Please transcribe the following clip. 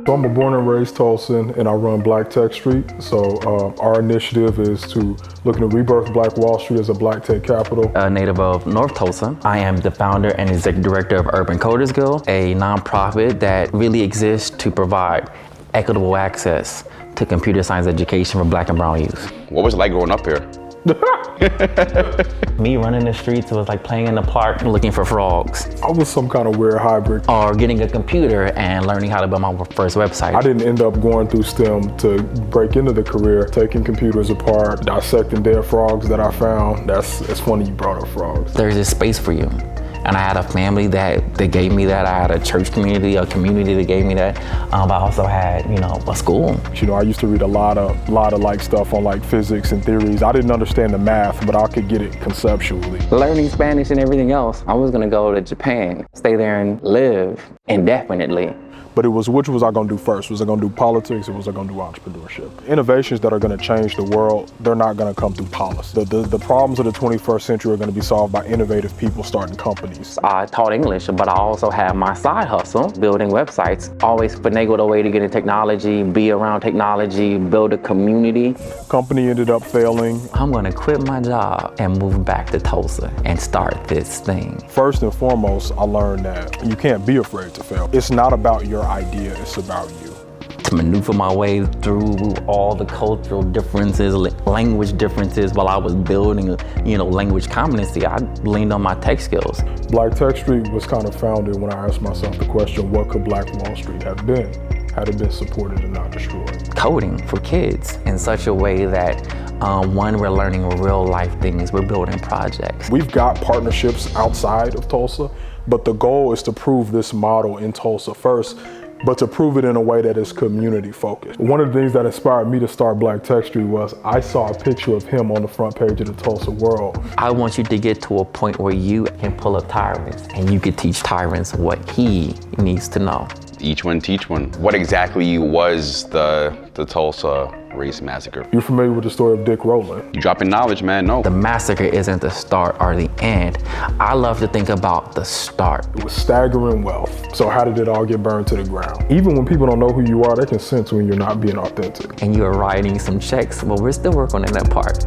So I'm a born and raised Tulsan, and I run Black Tech Street. So our initiative is to looking to rebirth Black Wall Street as a Black tech capital. A native of North Tulsa, I am the founder and executive director of Urban Coders Guild, a nonprofit that really exists to provide equitable access to computer science education for Black and brown youth. What was it like growing up here? Me running the streets was like playing in the park looking for frogs. I was some kind of weird hybrid. Or getting a computer and learning how to build my first website. I didn't end up going through STEM to break into the career, taking computers apart, dissecting dead frogs that I found. It's funny you brought up frogs. There's a space for you. And I had a family that gave me that. I had a church community, a community that gave me that. But I also had, a school. I used to read a lot of like stuff on like physics and theories. I didn't understand the math, but I could get it conceptually. Learning Spanish and everything else, I was gonna go to Japan, stay there and live indefinitely. But it was, which was I gonna do first? Was I gonna do politics or was I gonna do entrepreneurship? Innovations that are gonna change the world, they're not gonna come through policy. The problems of the 21st century are gonna be solved by innovative people starting companies. I taught English, but I also had my side hustle, building websites. Always finagled a way to get in technology, be around technology, build a community. Company ended up failing. I'm gonna quit my job and move back to Tulsa and start this thing. First and foremost, I learned that you can't be afraid to fail. It's not about your idea, it's about you. To maneuver my way through all the cultural differences, language differences, while I was building language competency, I leaned on my tech skills. Black Tech Street was kind of founded when I asked myself the question, what could Black Wall Street have been had it been supported and not destroyed? Coding for kids in such a way that one, we're learning real life things, we're building projects. We've got partnerships outside of Tulsa, but the goal is to prove this model in Tulsa first, but to prove it in a way that is community focused. One of the things that inspired me to start Black Tech Street was I saw a picture of him on the front page of the Tulsa World. I want you to get to a point where you can pull up Tyrance and you can teach Tyrance what he needs to know. Each one teach one. What exactly was the Tulsa race massacre? You're familiar with the story of Dick Rowland? You dropping knowledge, man, no. The massacre isn't the start or the end. I love to think about the start. It was staggering wealth. So how did it all get burned to the ground? Even when people don't know who you are, they can sense when you're not being authentic. And you're writing some checks, but we're still working on that part.